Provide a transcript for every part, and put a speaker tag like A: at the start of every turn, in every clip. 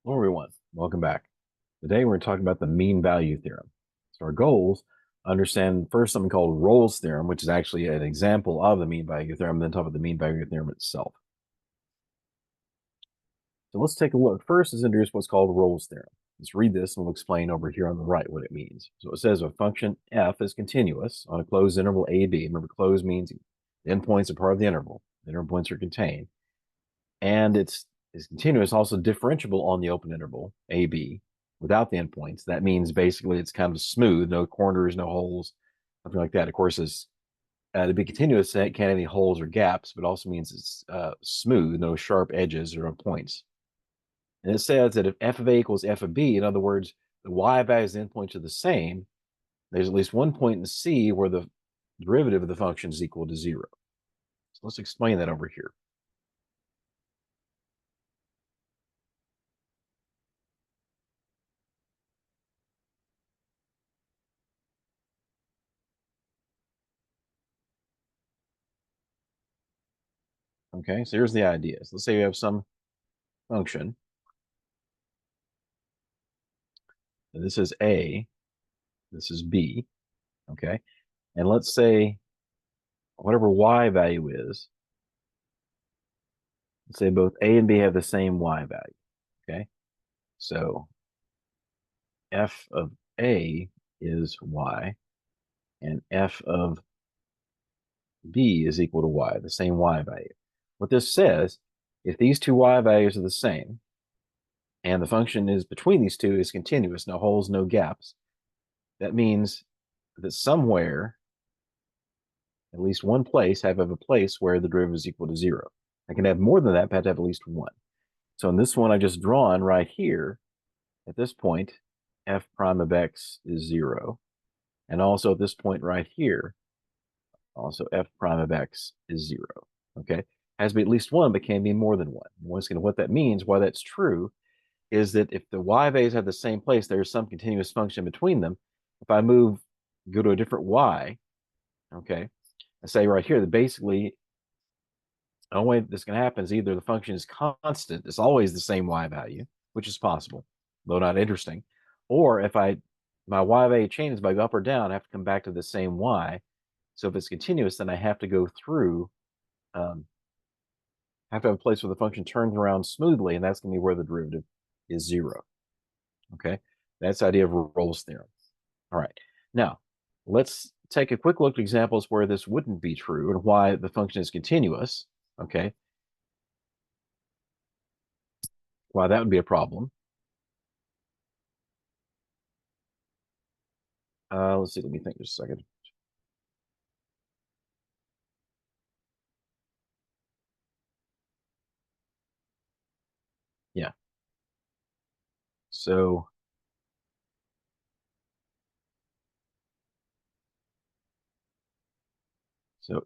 A: Hello, everyone. Welcome back. Today, we're talking about the mean value theorem. So, our goals understand first something called Rolle's theorem, which is actually an example of the mean value theorem, then talk about the mean value theorem itself. So, let's take a look. First, is introduce what's called Rolle's theorem. Let's read this and we'll explain over here on the right what it means. So, it says a function f is continuous on a closed interval a, b. Remember, closed means the endpoints are part of the interval, the interval points are contained, and is continuous, also differentiable on the open interval AB without the endpoints. That means basically it's kind of smooth, no corners, no holes, something like that. Of course, is to be continuous, it can't have any holes or gaps, but also means it's smooth, no sharp edges or points. And it says that if f of a equals f of b, in other words, the y values and endpoints are the same, there's at least one point in C where the derivative of the function is equal to 0. So let's explain that over here. Okay, so here's the idea. So let's say you have some function. This is A, this is B, okay? And let's say whatever Y value is, let's say both A and B have the same Y value, okay? So f of A is Y, and f of B is equal to Y, the same Y value. What this says, if these two Y values are the same, and the function is between these two is continuous, no holes, no gaps, that means that somewhere, at least one place, have a place where the derivative is equal to 0. I can have more than that, but I have to have at least one. So in this one I just drawn right here, at this point, f prime of x is 0. And also at this point right here, also f prime of x is 0. Okay? Has to be at least one, but can be more than one. Once again, what that means, why that's true, is that if the y values have the same place, there's some continuous function between them. If I go to a different y, okay, I say right here that basically the only way this can happen is either the function is constant, it's always the same y value, which is possible, though not interesting, or if my y value changes by up or down, I have to come back to the same y. So if it's continuous, then I have to go through, have to have a place where the function turns around smoothly, and that's going to be where the derivative is 0. Okay, that's the idea of Rolle's theorem. All right, now let's take a quick look at examples where this wouldn't be true and why the function is continuous. Okay, why that would be a problem. Let's see, let me think just a second. Yeah. So,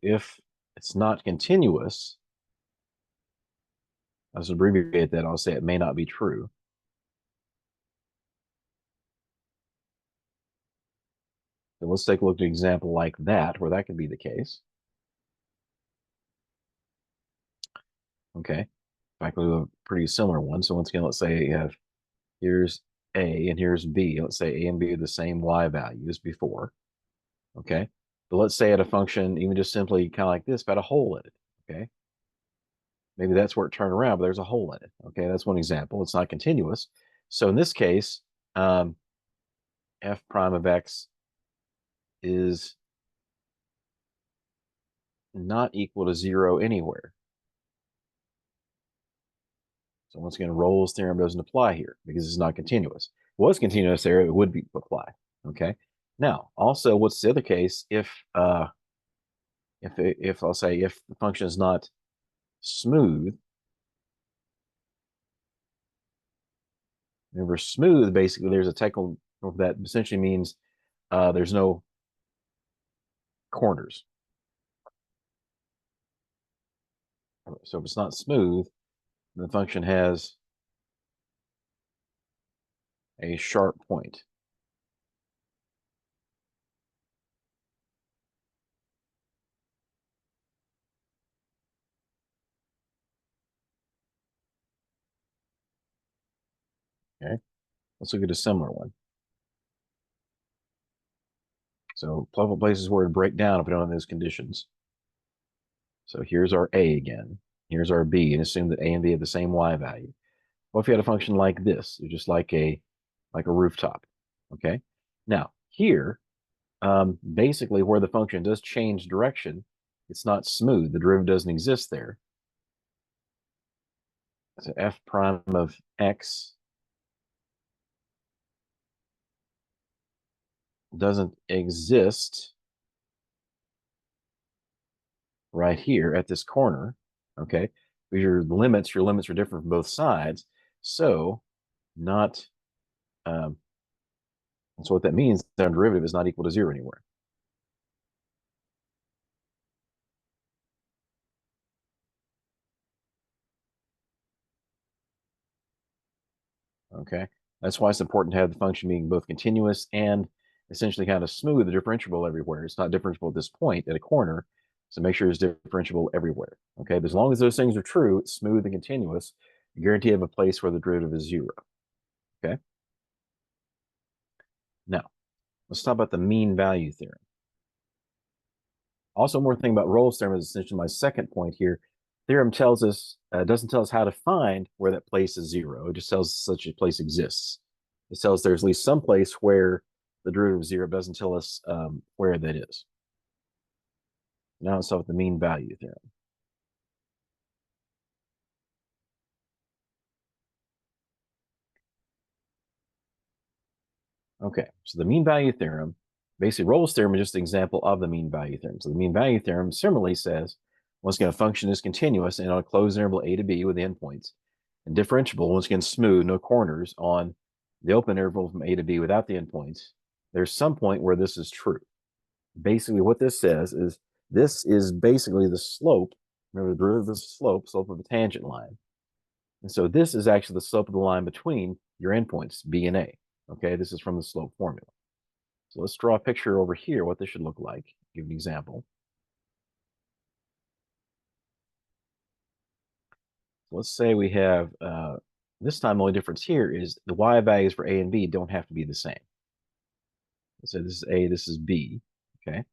A: if it's not continuous, I'll just abbreviate that. I'll say it may not be true. So let's take a look at an example like that, where that could be the case. Okay. In fact, we'll do a pretty similar one. So once again, let's say you have here's A and here's B. Let's say A and B are the same Y values before. Okay. But let's say at a function, even just simply kind of like this, got a hole in it. Okay. Maybe that's where it turned around, but there's a hole in it. Okay. That's one example. It's not continuous. So in this case, f prime of x is not equal to 0 anywhere. So once again, Rolle's theorem doesn't apply here because it's not continuous. If it was continuous there, it would apply. Okay. Now, also, what's the other case if I'll say if the function is not smooth? Remember, smooth basically there's a technical that essentially means there's no corners. So if it's not smooth, the function has a sharp point. Okay, let's look at a similar one. So places where it break down if we don't have those conditions. So here's our A again. Here's our B, and assume that A and B have the same Y value. What if you had a function like this? It's just like a rooftop. Okay. Now here, basically where the function does change direction, it's not smooth. The derivative doesn't exist there. So f prime of x doesn't exist right here at this corner. Okay. Because your limits are different from both sides. So not so what that means, the derivative is not equal to 0 anywhere. Okay. That's why it's important to have the function being both continuous and essentially kind of smooth, the differentiable everywhere. It's not differentiable at this point at a corner. So make sure it's differentiable everywhere. Okay. But as long as those things are true, it's smooth and continuous, you guarantee you have a place where the derivative is 0. Okay. Now, let's talk about the mean value theorem. Also, one more thing about Rolle's theorem is essentially my second point here. Theorem tells us, doesn't tell us how to find where that place is 0. It just tells us such a place exists. It tells there's at least some place where the derivative of 0. It doesn't tell us where that is. Now let's start with the mean value theorem. Okay, so the mean value theorem, basically Rolle's theorem is just an example of the mean value theorem. So the mean value theorem similarly says, once again, a function is continuous and on a closed interval a to b with endpoints, and differentiable, once again, smooth, no corners on the open interval from a to b without the endpoints. There's some point where this is true. Basically, what this says is this is basically the slope. Remember, the derivative of the slope of the tangent line. And so this is actually the slope of the line between your endpoints, b and a. Okay, this is from the slope formula. So let's draw a picture over here, what this should look like. Give an example. So let's say we have, this time the only difference here is the y values for a and b don't have to be the same. Let's say this is a, this is b, okay?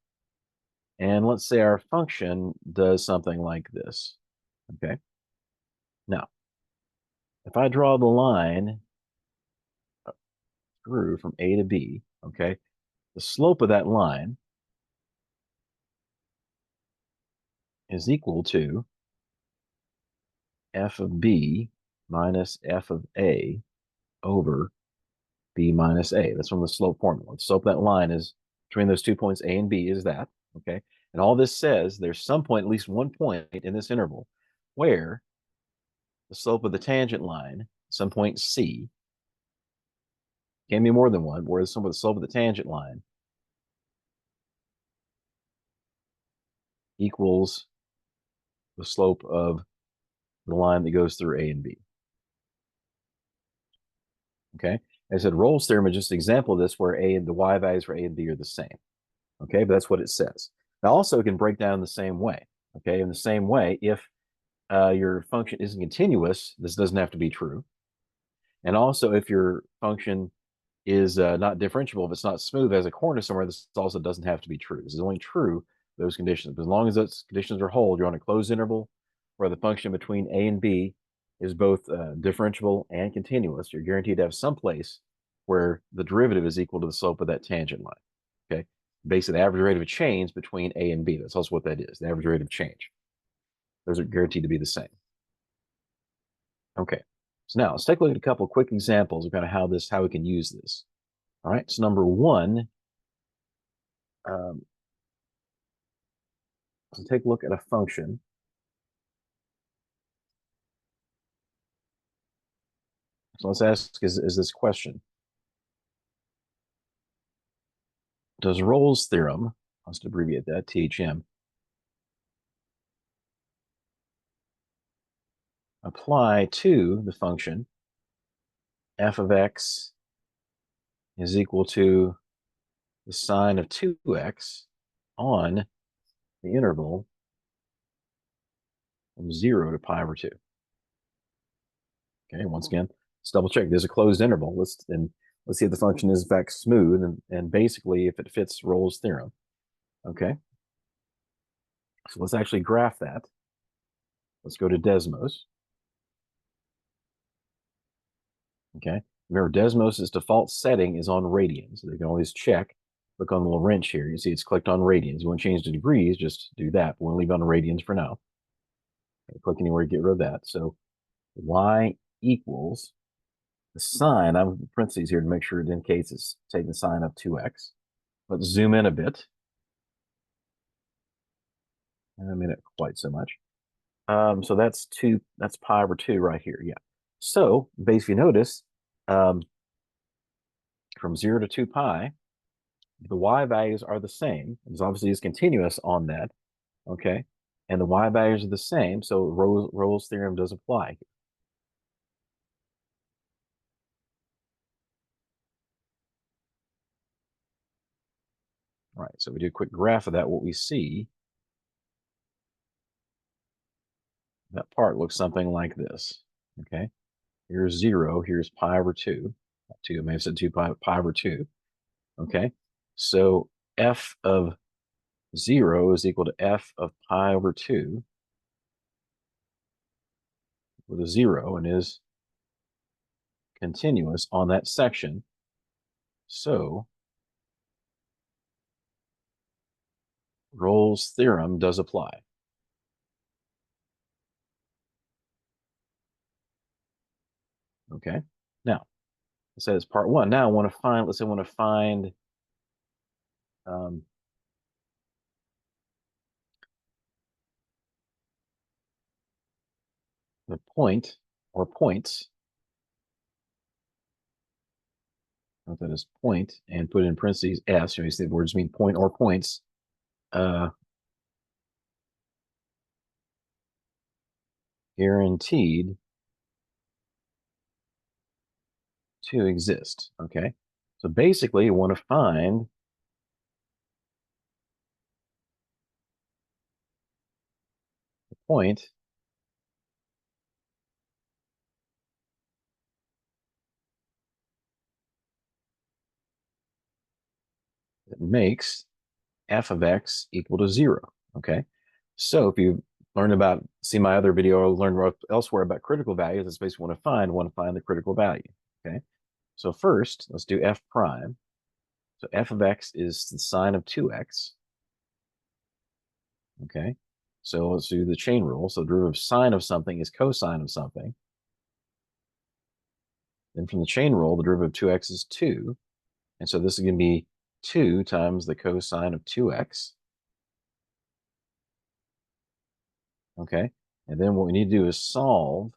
A: And let's say our function does something like this, okay? Now, if I draw the line through from a to b, okay, the slope of that line is equal to f of b minus f of a over b minus a. That's from the slope formula. The slope of that line is between those 2 points, a and b, is that, okay? And all this says there's some point, at least one point in this interval, where the slope of the tangent line, some point c, can be more than one, where the slope of the tangent line equals the slope of the line that goes through a and b. Okay? As I said, Rolle's theorem is just an example of this where a and the y values for a and b are the same. Okay, but that's what it says. Now, also, it can break down the same way. Okay, in the same way, if your function isn't continuous, this doesn't have to be true. And also, if your function is not differentiable, if it's not smooth as a corner somewhere, this also doesn't have to be true. This is only true those conditions. But as long as those conditions are hold, you're on a closed interval where the function between a and b is both differentiable and continuous. You're guaranteed to have some place where the derivative is equal to the slope of that tangent line. Okay, basically the average rate of change between a and b. That's also what that is, the average rate of change. Those are guaranteed to be the same. Okay, so now let's take a look at a couple of quick examples of kind of how we can use this. All right, so number one, let's take a look at a function. So let's ask is this question. Does Rolle's theorem, let's abbreviate that, THM, apply to the function f of x is equal to the sine of 2x on the interval from 0 to pi over 2. Okay, once again, let's double check. There's a closed interval. Let's see if the function is in fact smooth, and basically if it fits Rolle's theorem. Okay. So let's actually graph that. Let's go to Desmos. Okay. Remember, Desmos' default setting is on radians. So they can always check. Look on the little wrench here. You see it's clicked on radians. You want to change to degrees, just do that. We'll leave it on radians for now. Okay, click anywhere to get rid of that. So y equals the sign. I'm in parentheses here to make sure it indicates it's taking the sign of 2x. Let's zoom in a bit. I mean, not quite so much. So that's pi over 2 right here. Yeah. So basically, notice from 0 to 2 pi, the y values are the same. It's obviously is continuous on that. Okay. And the y values are the same. So Rolle's theorem does apply. All right. So we do a quick graph of that. What we see, that part looks something like this. Okay. Here's 0. Here's pi over 2. 2, I may have said 2 pi over 2. Okay. So f of 0 is equal to f of pi over 2 with a 0 and is continuous on that section. So Rolle's theorem does apply. Okay. Now, it says part 1. Now I want to find, let's say I want to find the point or points. Note that is point and put in parentheses s. You see the words mean point or points. Guaranteed to exist. Okay. So basically, you want to find the point that makes f of x equal to 0. Okay. So if you learn about, see my other video or learn elsewhere about critical values, that's basically want to find the critical value. Okay. So first, let's do f prime. So f of x is the sine of 2x. Okay. So let's do the chain rule. So the derivative of sine of something is cosine of something. Then from the chain rule, the derivative of 2x is 2. And so this is going to be 2 times the cosine of 2x. Okay. And then what we need to do is solve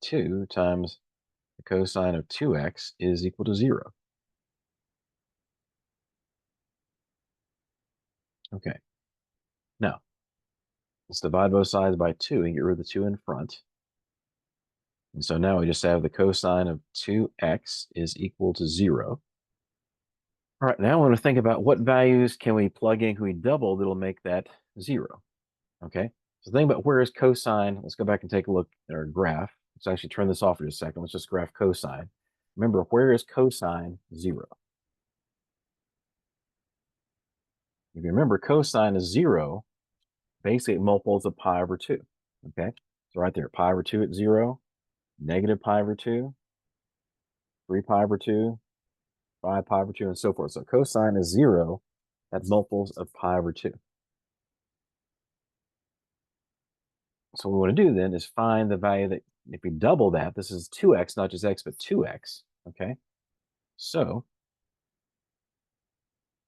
A: 2 times the cosine of 2x is equal to 0. Okay. Now, let's divide both sides by 2 and get rid of the 2 in front. And so now we just have the cosine of 2x is equal to 0. All right, now I want to think about what values can we plug in, can we double that'll make that 0. Okay, so think about where is cosine. Let's go back and take a look at our graph. Let's actually turn this off for just a second. Let's just graph cosine. Remember, where is cosine 0? If you remember, cosine is 0, basically multiples of pi over 2. Okay, so right there, pi over 2 at 0, negative pi over 2, 3 pi over 2, 5 pi over 2, and so forth. So cosine is 0. That's multiples of pi over 2. So what we want to do then is find the value that, if we double that, this is 2x, not just x, but 2x. Okay, so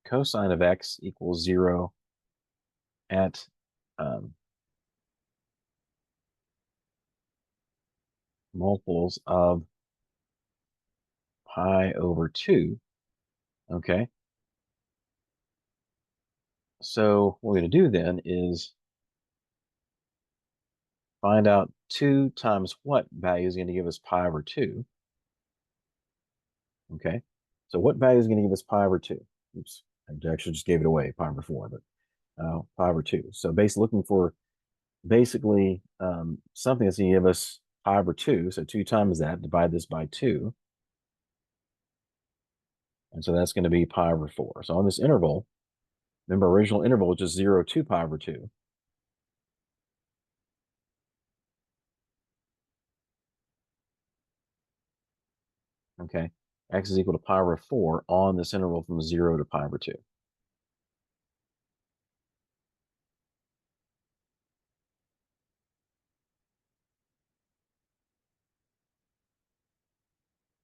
A: cosine of x equals 0 at multiples of pi over 2. Okay, so what we're going to do then is find out 2 times what value is going to give us pi over 2. Okay, so what value is going to give us pi over 2? Oops, I actually just gave it away, pi over 4, but pi over 2. So basically looking for something that's going to give us pi over 2. So 2 times that, divide this by 2. And so that's going to be pi over 4. So on this interval, remember original interval was just 0 to pi over 2. Okay, x is equal to pi over 4 on this interval from 0 to pi over 2.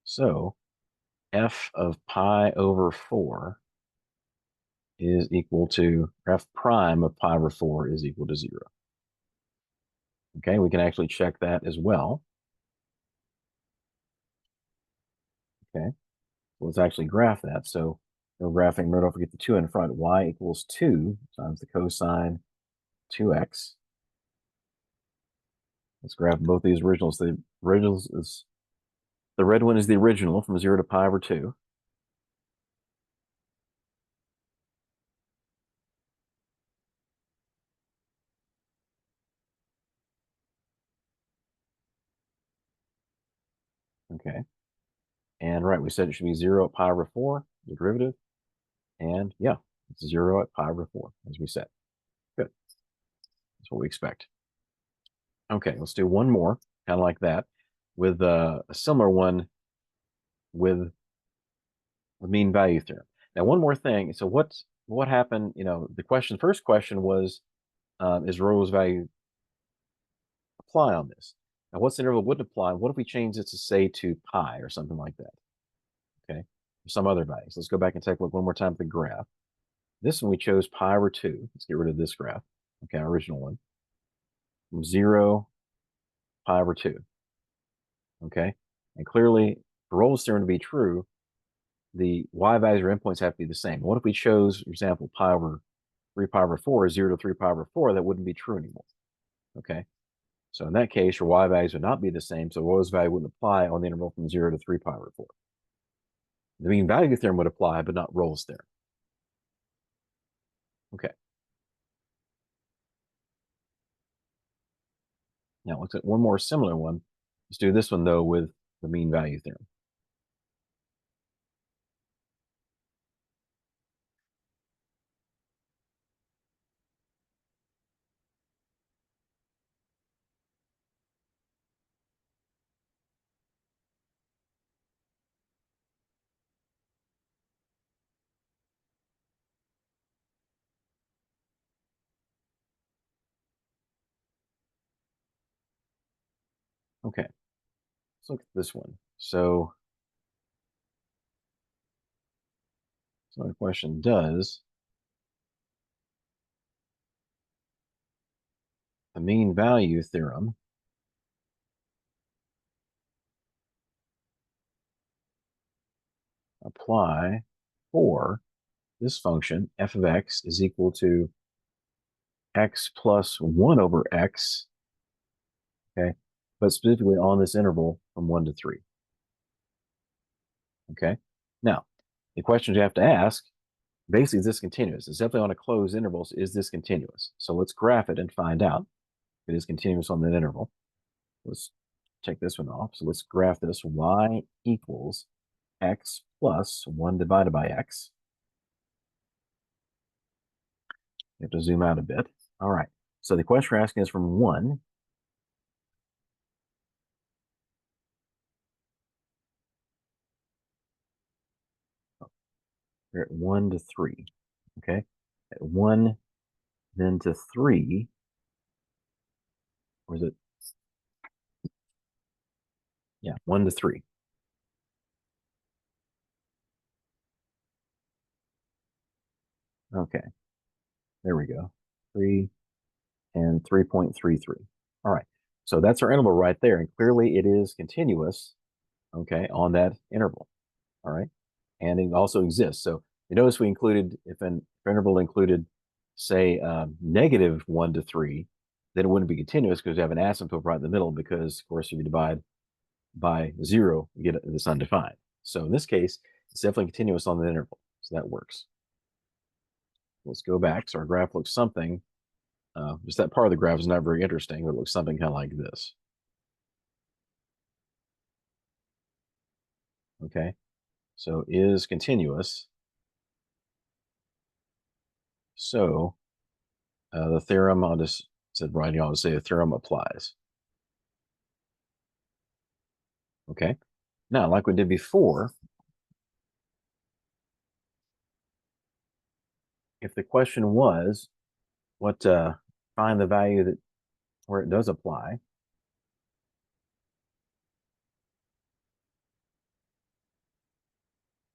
A: So f of pi over 4 is equal to f prime of pi over 4 is equal to 0. Okay, we can actually check that as well. Okay, let's actually graph that. So we're graphing, remember, don't forget the 2 in front. Y equals 2 times the cosine 2x. Let's graph both these originals. The originals is the red one is the original from 0 to pi over 2. Okay. And right, we said it should be 0 at pi over 4, the derivative. And yeah, it's 0 at pi over 4, as we said. Good. That's what we expect. Okay, let's do one more, kind of like that, with a similar one with the mean value theorem. Now, one more thing. So what happened? The first question was, is Rho's value apply on this? Now, what's the interval wouldn't apply? What if we change it to say to pi or something like that? Okay, or some other values. Let's go back and take a look one more time at the graph. This one we chose pi over 2. Let's get rid of this graph. Okay, our original one. From 0, pi over 2. Okay, and clearly, for Rolle's theorem to be true, the y values or endpoints have to be the same. What if we chose, for example, pi over 3 pi over 4 is 0 to 3 pi over 4? That wouldn't be true anymore. Okay, so in that case, your y values would not be the same, so Rolle's value wouldn't apply on the interval from 0 to 3 pi over 4. The mean value theorem would apply, but not Rolle's theorem. Okay. Now let's at one more similar one. Let's do this one, though, with the mean value theorem. Okay, let's look at this one. So the question, does the mean value theorem apply for this function, f of x is equal to x plus 1 over x, okay, but specifically on this interval from 1 to 3. Okay, now the questions you have to ask, basically, is this continuous? It's definitely on a closed interval, so is this continuous? So let's graph it and find out if it is continuous on that interval. Let's check this one off. So let's graph this. Y equals x plus 1 divided by x. You have to zoom out a bit. All right. So the question we're asking is from 1. We're at 1 to 3. Okay. At 1, then to 3. Or is it? Yeah, 1 to 3. Okay. There we go. 3 and 3.33. All right. So that's our interval right there. And clearly it is continuous, okay, on that interval. All right. And it also exists. So you notice we included, if an interval included, say, negative 1 to 3, then it wouldn't be continuous because you have an asymptote right in the middle because, of course, if you divide by 0, you get this undefined. So in this case, it's definitely continuous on the interval. So that works. Let's go back. So our graph looks something, just that part of the graph is not very interesting, but it looks something kind of like this. Okay, so is continuous. So the theorem, I'll just said writing, I'll just say the theorem applies. Okay, now like we did before, if the question was what find the value that where it does apply,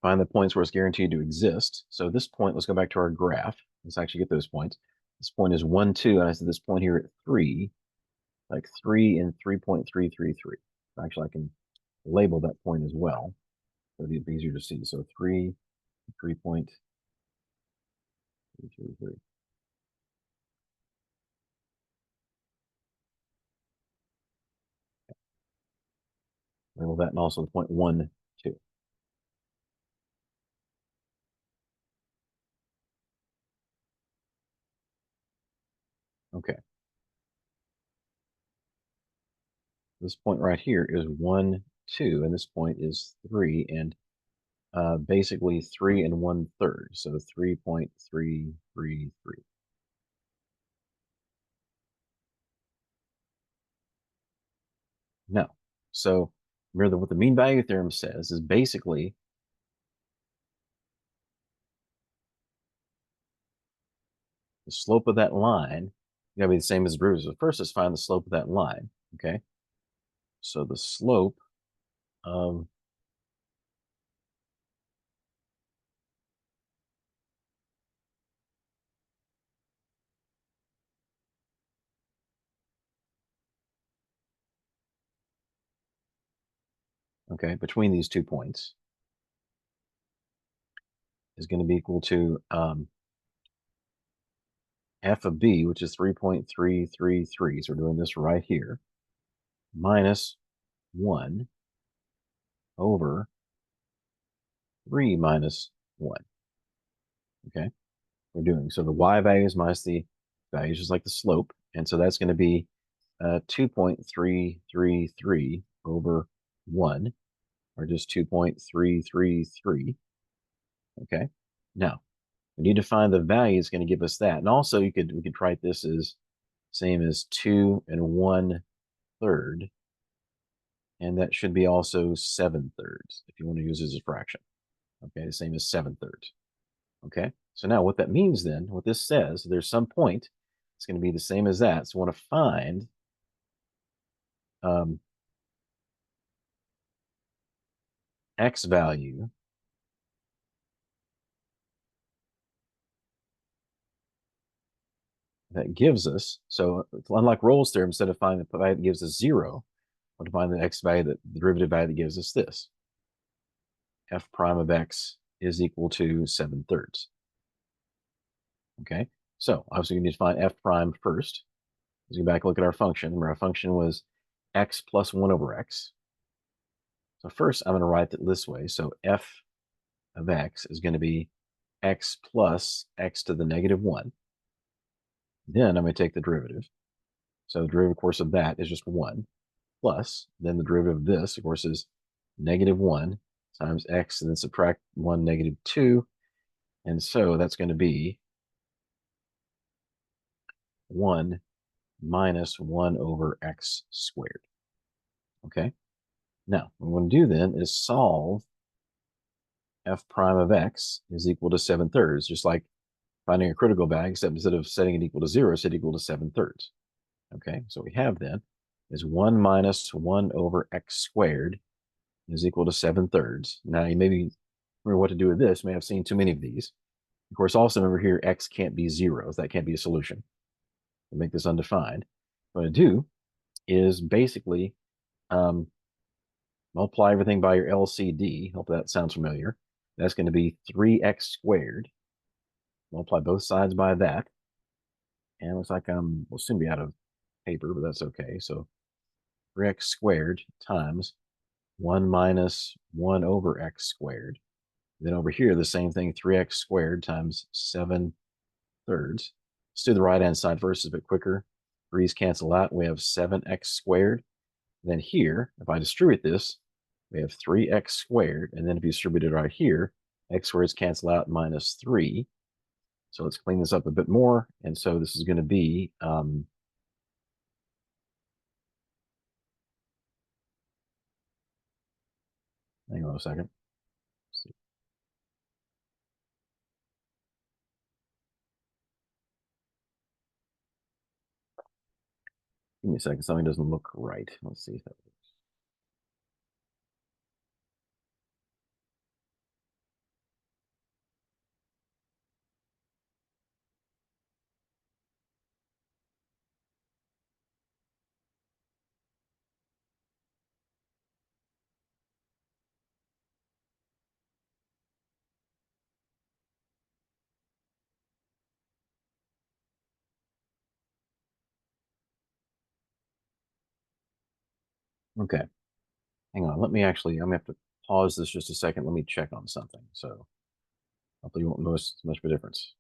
A: find the points where it's guaranteed to exist. So this point, let's go back to our graph. Let's actually get those points. This point is 1, 2, and I said this point here at 3, like 3 and 3.333. Actually, I can label that point as well, so it'd be easier to see. So 3, 3.333. Label that, and also the point 1, 2. Okay. This point right here is 1, 2, and this point is 3, and basically 3 and 1/3, so 3.333. No. So remember what the mean value theorem says is basically the slope of that line gotta be the same as the derivative. So first, let's find the slope of that line. Okay. So the slope of between these 2 points is going to be equal to f of b, which is 3.333. So we're doing this right here, minus 1 over 3 minus 1. Okay. We're doing so the y values minus the values is like the slope. And so that's going to be 2.333 over 1, or just 2.333. Okay. Now, we need to find the value that's going to give us that. And also, we could write this as same as 2 and 1/3. And that should be also 7/3 if you want to use it as a fraction. Okay, the same as 7/3. Okay, so now what that means then, what this says, there's some point it's going to be the same as that. So we want to find um, x value that gives us, so unlike Rolle's theorem, instead of finding the value that gives us 0, we'll find the x value, that the derivative value that gives us this. F prime of x is equal to 7/3. Okay, so obviously we need to find f prime first. Let's go back and look at our function. Remember, our function was x plus 1 over x. So first, I'm going to write it this way. So f of x is going to be x plus x to the negative 1. Then I'm going to take the derivative. So the derivative, of course, of that is just 1, plus, then the derivative of this, of course, is negative 1 times x, and then subtract 1, negative 2. And so that's going to be 1 minus 1 over x squared. Okay? Now, what we want to do then is solve f prime of x is equal to 7/3, just like finding a critical value, except instead of setting it equal to 0, set it equal to 7/3. Okay, so what we have then is 1 minus 1 over x squared is equal to 7/3. Now, you maybe remember what to do with this. You may have seen too many of these. Of course, also remember here, x can't be 0. That can't be a solution. We'll make this undefined. What I do is basically multiply everything by your LCD. Hope that sounds familiar. That's going to be 3x squared. Multiply both sides by that. And it looks like we'll soon be out of paper, but that's okay. So 3x squared times 1 minus 1 over x squared. Then over here, the same thing, 3x squared times 7/3. Let's do the right-hand side first, it's a bit quicker. 3's cancel out. We have 7x squared. Then here, if I distribute this, we have 3x squared. And then if you distribute it right here, x squareds cancel out minus 3. So let's clean this up a bit more. And so this is going to be, hang on a second. Give me a second. Something doesn't look right. Let's see if that works. Okay. Hang on. Let me actually, I'm going to have to pause this just a second. Let me check on something. So hopefully you won't notice much of a difference.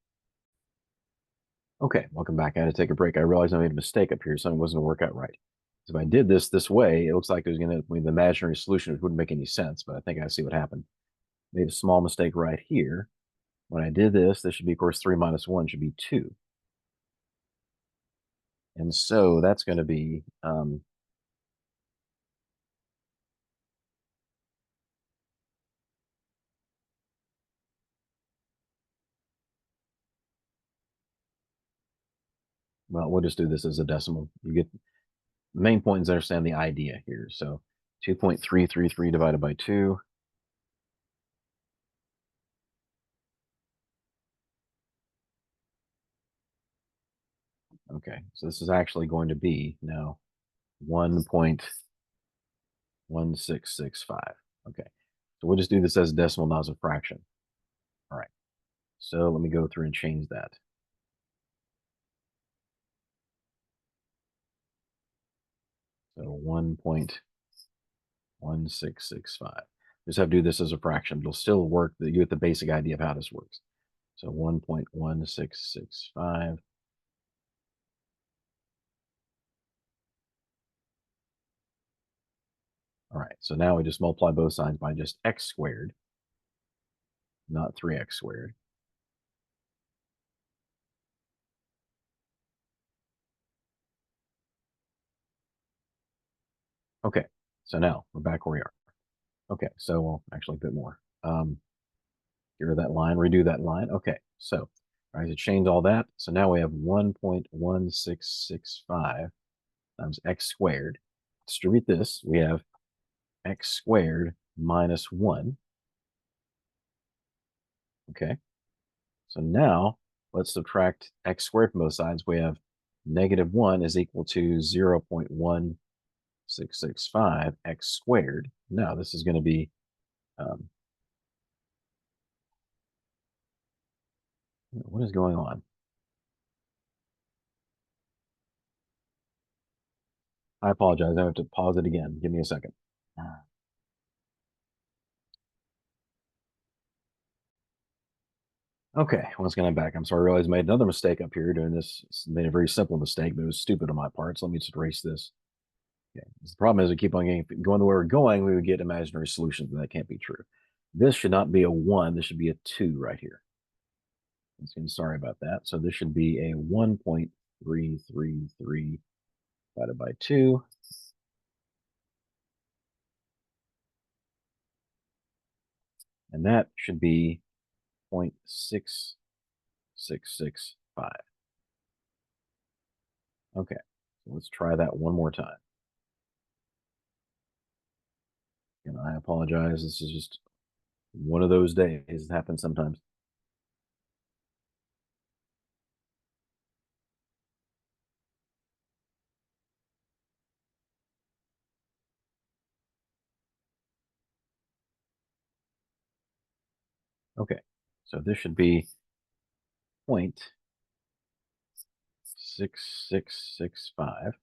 A: Okay, welcome back. I had to take a break. I realized I made a mistake up here. Something wasn't going to work out right. So if I did this way, it looks like there's going to be the imaginary solution, which wouldn't make any sense, but I think I see what happened. Made a small mistake right here. When I did this should be, of course, 3 minus 1 should be 2. And so that's going to be, well, we'll just do this as a decimal. You get, the main point is understand the idea here. So 2.333 divided by 2. Okay, so this is actually going to be now 1.1665. Okay, so we'll just do this as a decimal, not as a fraction. All right, so let me go through and change that. So 1.1665. Just have to do this as a fraction. It'll still work. You get the basic idea of how this works. So 1.1665. All right, so now we just multiply both sides by just x squared, not 3x squared. Okay, so now we're back where we are. Okay, so well, actually a bit more. Get rid of that line, redo that line. Okay, so all right, so change all that. So now we have 1.1665 times x squared. Distribute this. We have x squared minus 1. Okay, so now let's subtract x squared from both sides. We have negative 1 is equal to 0.1665 x squared. Now this is going to be what is going on? I apologize. I have to pause it again. Give me a second. Okay, once again, I'm back. I'm sorry, I realized I made another mistake up here doing this. Made a very simple mistake, but it was stupid on my part. So let me just erase this. Okay. The problem is we keep on going the way we're going, we would get imaginary solutions, and that can't be true. This should not be a 1. This should be a 2 right here. Sorry about that. So this should be a 1.333 divided by 2. And that should be 0.6665. Okay, so let's try that one more time. And I apologize. This is just one of those days. It happens sometimes. Okay, so this should be 0.6665.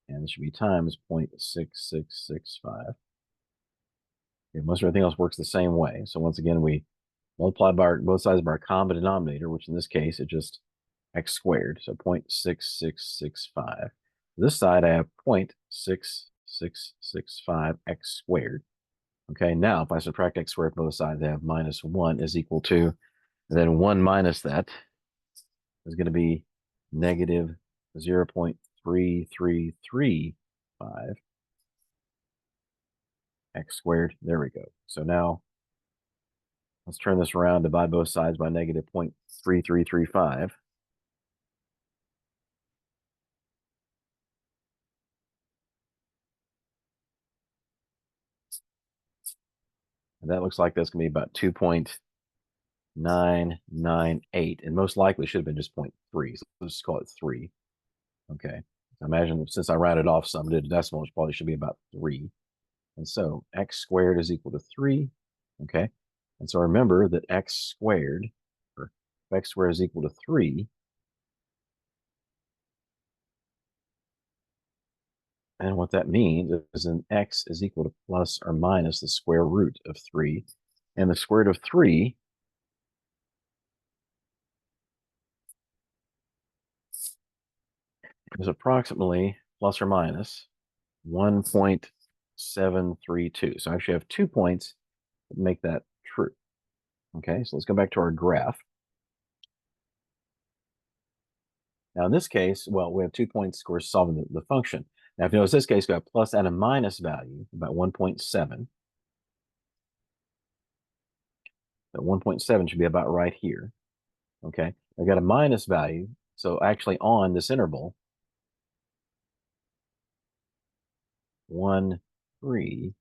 A: And it should be times 0.6665. Okay, most everything else works the same way. So once again, we multiply by both sides of our common denominator, which in this case is just x squared. So 0.6665. This side I have 0.6665 665 x squared. Okay, now if I subtract x squared from both sides, I have minus 1 is equal to, and then 1 minus that is going to be negative 0.3335 x squared. There we go. So now let's turn this around, divide both sides by negative 0.3335. And that looks like that's going to be about 2.998. And most likely should have been just 0.3. So let's just call it 3. Okay. I imagine since I rounded off some, did a decimal, it probably should be about 3. And so x squared is equal to 3. Okay. And so remember that x squared, or x squared is equal to 3. And what that means is an x is equal to plus or minus the square root of 3. And the square root of 3 is approximately plus or minus 1.732. So I actually have 2 points that make that true. Okay, so let's go back to our graph. Now in this case, well, we have 2 points, of course, solving the function. Now if you notice this case, we got a plus and a minus value, about 1.7. That 1.7 should be about right here. Okay, I got a minus value, so actually on this interval, 1, 3,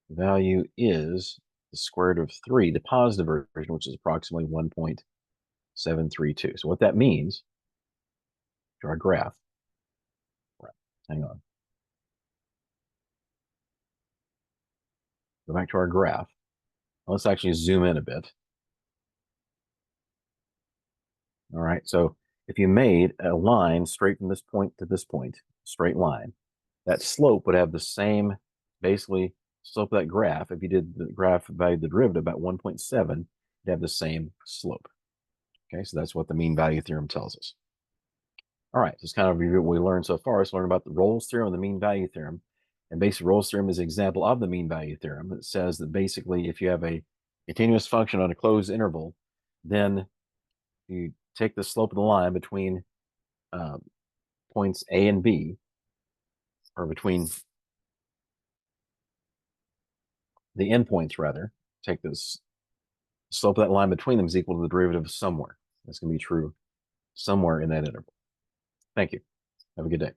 A: value is the square root of 3, the positive version, which is approximately 1.732. So what that means to our graph, right, hang on, go back to our graph. Let's actually zoom in a bit. All right, so if you made a line straight from this point to this point, straight line, that slope would have the same, basically, slope of that graph. If you did the graph value the derivative about 1.7, it'd have the same slope. Okay, so that's what the mean value theorem tells us. All right, just kind of review what we learned so far. Let's learn about the Rolle's theorem and the mean value theorem. And basically, Rolle's theorem is an example of the mean value theorem. It says that basically, if you have a continuous function on a closed interval, then you take the slope of the line between points A and B, or between the endpoints, rather, take this slope of that line between them is equal to the derivative of somewhere. That's going to be true somewhere in that interval. Thank you. Have a good day.